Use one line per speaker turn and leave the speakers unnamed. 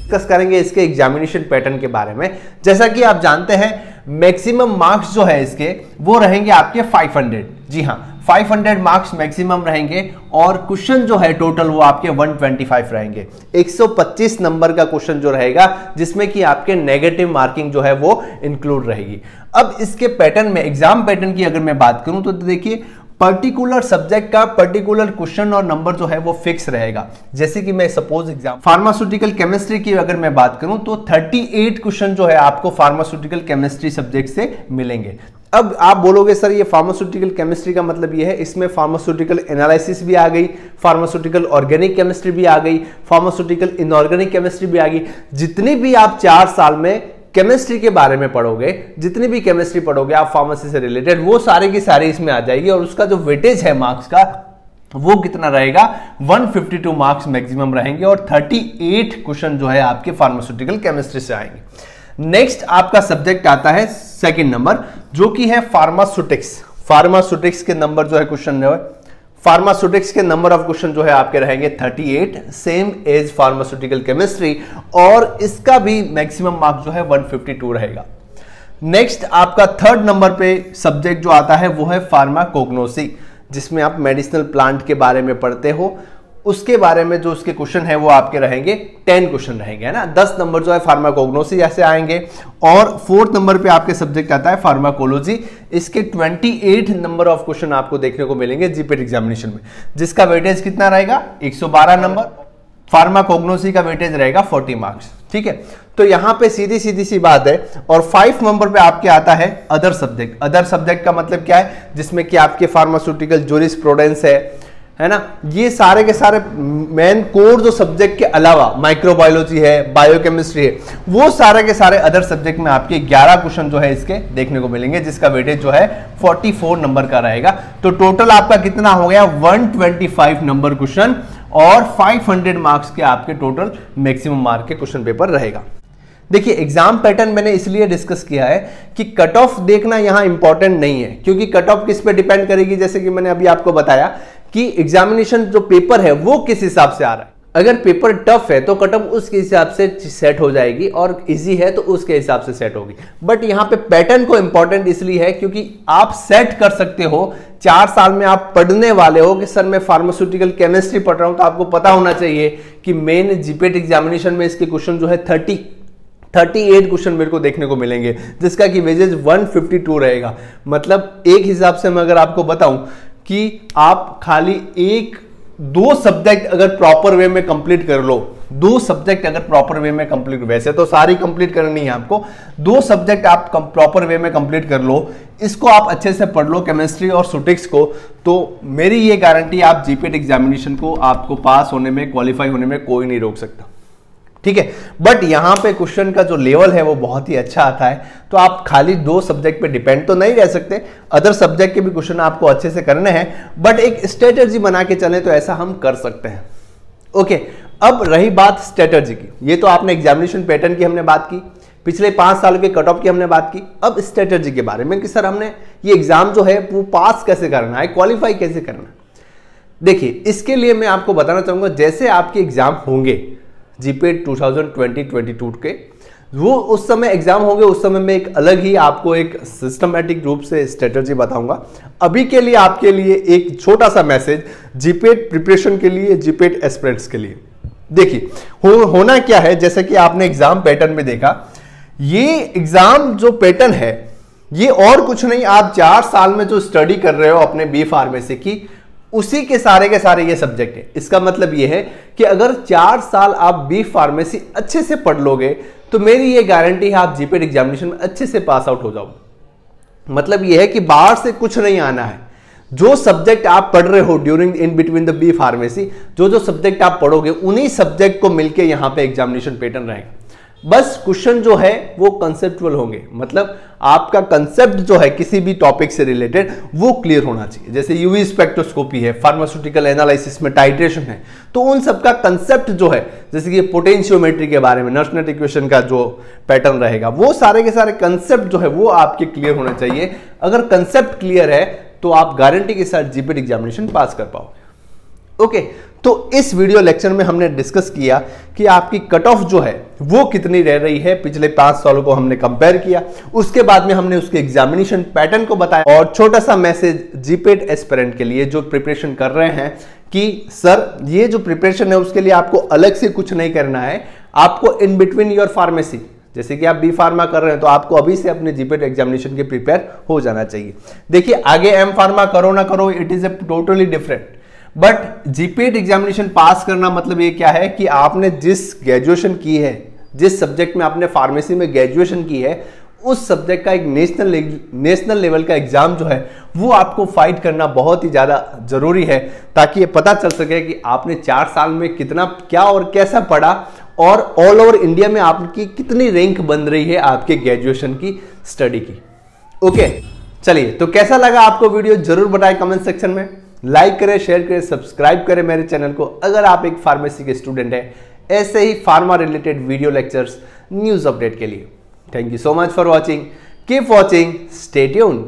Discuss करेंगे इसके examination pattern के बारे में। जैसा कि आप जानते हैं मैक्सिमम मार्क्स जो है इसके वो रहेंगे आपके 500। जी हाँ, 500 मार्क्स मैक्सिमम रहेंगे और क्वेश्चन जो है टोटल वो आपके 125 रहेंगे। 125 नंबर का क्वेश्चन जो रहेगा जिसमें कि आपके नेगेटिव मार्किंग जो है वो इंक्लूड रहेगी। अब इसके पैटर्न में एग्जाम पैटर्न की अगर मैं बात करूं तो देखिए पर्टिकुलर सब्जेक्ट का पर्टिकुलर क्वेश्चन और नंबर जो है वो फिक्स रहेगा। जैसे कि मैं सपोज एग्जाम फार्मास्यूटिकल केमिस्ट्री की अगर मैं बात करूं तो 38 क्वेश्चन जो है आपको फार्मास्यूटिकल केमिस्ट्री सब्जेक्ट से मिलेंगे। अब आप बोलोगे सर ये फार्मास्यूटिकल केमिस्ट्री का मतलब ये है इसमें फार्मास्यूटिकल एनालिसिस भी आ गई, फार्मास्यूटिकल ऑर्गेनिक केमिस्ट्री भी आ गई, फार्मास्यूटिकल इनऑर्गेनिक केमिस्ट्री भी आ गई। जितनी भी आप 4 साल में केमिस्ट्री के बारे में पढ़ोगे, जितनी भी केमिस्ट्री पढ़ोगे आप फार्मेसी से रिलेटेड, वो सारे की सारी इसमें आ जाएगी और उसका जो वेटेज है मार्क्स का वो कितना रहेगा 152 मार्क्स मैक्सिमम रहेंगे और 38 क्वेश्चन जो है आपके फार्मास्यूटिकल केमिस्ट्री से आएंगे। नेक्स्ट आपका सब्जेक्ट आता है सेकंड नंबर जो कि है फार्मास्यूटिक्स। फार्मास्यूटिक्स के नंबर जो है क्वेश्चन जो है फार्मास्यूटिक्स के नंबर ऑफ क्वेश्चन जो है आपके रहेंगे 38 सेम एज फार्मास्यूटिकल केमिस्ट्री और इसका भी मैक्सिमम मार्क्स जो है 152 रहेगा। नेक्स्ट आपका थर्ड नंबर पे सब्जेक्ट जो आता है वो है फार्माकोग्नोसी, जिसमें आप मेडिसिनल प्लांट के बारे में पढ़ते हो। उसके बारे में जो उसके क्वेश्चन है वो आपके रहेंगे 10 क्वेश्चन रहेंगे, है ना। 10 नंबर जो है फार्माकोग्नोसी जैसे आएंगे। और फोर्थ नंबर पे आपके सब्जेक्ट आता है फार्माकोलॉजी। इसके 28 नंबर ऑफ क्वेश्चन आपको देखने को मिलेंगे जीपीएट एग्जामिनेशन में, जिसका वेटेज कितना रहेगा 112 नंबर। फार्माकोग्नोसी का वेटेज रहेगा 40 मार्क्स। ठीक है, तो यहां पे सीधी सी बात है। और 5 नंबर पे आपके आता है अदर सब्जेक्ट। अदर सब्जेक्ट का मतलब क्या है, जिसमें कि आपके फार्मास्यूटिकल जूरिस्प्रूडेंस है ना। ये सारे के सारे मेन कोर जो सब्जेक्ट के अलावा माइक्रोबायोलॉजी है, बायोकेमिस्ट्री है, वो सारे के सारे अदर सब्जेक्ट में आपके 11 क्वेश्चन जो है इसके देखने को मिलेंगे, जिसका वेटेज जो है 44 नंबर का रहेगा। तो टोटल आपका कितना हो गया 125 नंबर क्वेश्चन और 500 मार्क्स के आपके टोटल मैक्सिमम मार्क के क्वेश्चन पेपर रहेगा। देखिए एग्जाम पैटर्न मैंने इसलिए डिस्कस किया है कि कट ऑफ देखना यहां इंपॉर्टेंट नहीं है, क्योंकि कट ऑफ किस पे डिपेंड करेगी, जैसे कि मैंने अभी आपको बताया कि एग्जामिनेशन जो पेपर है वो किस हिसाब से आ रहा है। अगर पेपर टफ है तो कट ऑफ उसके हिसाब से सेट हो जाएगी और इजी है तो उसके हिसाब से सेट होगी। बट यहाँ पे पैटर्न को इंपॉर्टेंट इसलिए है क्योंकि आप सेट कर सकते हो। 4 साल में आप पढ़ने वाले हो कि सर मैं फार्मास्यूटिकल केमिस्ट्री पढ़ रहा हूं, तो आपको पता होना चाहिए कि मेन जीपीएट एग्जामिनेशन में इसके क्वेश्चन जो है 38 क्वेश्चन मेरे को देखने को मिलेंगे, जिसका कि वेजेज 152 रहेगा। मतलब एक हिसाब से मैं अगर आपको बताऊं कि आप खाली 1-2 सब्जेक्ट अगर प्रॉपर वे में कंप्लीट कर लो, 2 सब्जेक्ट अगर प्रॉपर वे में कंप्लीट, वैसे तो सारी कंप्लीट करनी है आपको, 2 सब्जेक्ट आप प्रॉपर वे में कंप्लीट कर लो, इसको आप अच्छे से पढ़ लो केमिस्ट्री और सुटिक्स को, तो मेरी ये गारंटी आप जीपीएट एग्जामिनेशन को आपको पास होने में, क्वालिफाई होने में कोई नहीं रोक सकता। ठीक है, बट यहां पे क्वेश्चन का जो लेवल है वो बहुत ही अच्छा आता है, तो आप खाली 2 सब्जेक्ट पे डिपेंड तो नहीं रह सकते, अदर सब्जेक्ट के भी क्वेश्चन आपको अच्छे से करने हैं, बट एक स्ट्रेटजी बना के चलें तो ऐसा हम कर सकते हैं। ओके, अब रही बात स्ट्रेटजी की, ये तो आपने एग्जामिनेशन पैटर्न की हमने बात की, पिछले 5 साल के कट ऑफ की हमने बात की। अब स्ट्रेटजी के बारे में कि सर हमने ये एग्जाम जो है वो पास कैसे करना है, क्वालिफाई कैसे करना है। देखिए इसके लिए मैं आपको बताना चाहूंगा, जैसे आपके एग्जाम होंगे जीपीएट 2020-22 के, वो उस समय एग्जाम होंगे, उस समय मैं एक अलग ही आपको एक सिस्टमैटिक रूप से स्ट्रेटजी बताऊंगा। अभी के लिए आपके लिए एक छोटा सा मैसेज जीपीएट प्रिपरेशन के लिए, जीपीएट एस्पिरेंट्स के लिए। देखिए होना क्या है, जैसे कि आपने एग्जाम पैटर्न में देखा, ये एग्जाम जो पैटर्न है ये और कुछ नहीं, आप 4 साल में जो स्टडी कर रहे हो अपने बी फार्मेसी की, उसी के सारे ये सब्जेक्ट है। इसका मतलब ये है कि अगर 4 साल आप बी फार्मेसी अच्छे से पढ़ लोगे तो मेरी ये गारंटी है आप जीपीएट एग्जामिनेशन में अच्छे से पास आउट हो जाओगे। मतलब ये है कि बाहर से कुछ नहीं आना है, जो सब्जेक्ट आप पढ़ रहे हो during in between the B pharmacy, जो सब्जेक्ट आप पढ़ोगे उन्हीं सब्जेक्ट को मिलके यहां पे एग्जामिनेशन पैटर्न रहेगा। बस क्वेश्चन जो है वो कंसेप्चुअल होंगे, मतलब आपका कंसेप्ट जो है किसी भी टॉपिक से रिलेटेड वो क्लियर होना चाहिए। जैसे यूवी स्पेक्ट्रोस्कोपी है, फार्मास्यूटिकल एनालिसिस में टाइट्रेशन है, तो उन सबका कंसेप्ट जो है, जैसे कि पोटेंशियोमेट्री के बारे में नर्सनेट इक्वेशन का जो पैटर्न रहेगा, वो सारे के सारे कंसेप्ट जो है वो आपके क्लियर होना चाहिए। अगर कंसेप्ट क्लियर है तो आप गारंटी के साथ जीपीएट एग्जामिनेशन पास कर पाओगे। ओके, तो इस वीडियो लेक्चर में हमने डिस्कस किया कि आपकी कट ऑफ जो है वो कितनी रह रही है, पिछले 5 सालों को हमने कंपेयर किया, उसके बाद में हमने उसके एग्जामिनेशन पैटर्न को बताया और छोटा सा मैसेज जीपेट एस्पिरेंट के लिए जो प्रिपरेशन कर रहे हैं कि सर ये जो प्रिपरेशन है उसके लिए आपको अलग से कुछ नहीं करना है, आपको इन बिटवीन योर फार्मेसी, जैसे कि आप बी फार्मा कर रहे हैं तो आपको अभी से अपने जीपेट एग्जामिनेशन के प्रिपेयर हो जाना चाहिए। देखिए आगे एम फार्मा करो ना करो, it is a totally different, but GPAT examination पास करना मतलब ये क्या है कि आपने जिस ग्रेजुएशन की है, जिस सब्जेक्ट में आपने फार्मेसी में ग्रेजुएशन की है, उस सब्जेक्ट का एक नेशनल लेवल का एग्जाम जो है वो आपको फाइट करना बहुत ही ज्यादा जरूरी है, ताकि ये पता चल सके कि आपने 4 साल में कितना क्या और कैसा पढ़ा और ऑल ओवर इंडिया में आपकी कितनी रैंक बन रही है आपके ग्रेजुएशन की स्टडी की। ओके, चलिए, तो कैसा लगा आपको वीडियो जरूर बताएं कमेंट सेक्शन में, लाइक करें, शेयर करें, सब्सक्राइब करें मेरे चैनल को अगर आप एक फार्मेसी के स्टूडेंट हैं, ऐसे ही pharma related video lectures news update के लिए। Thank you so much for watching, keep watching, stay tuned.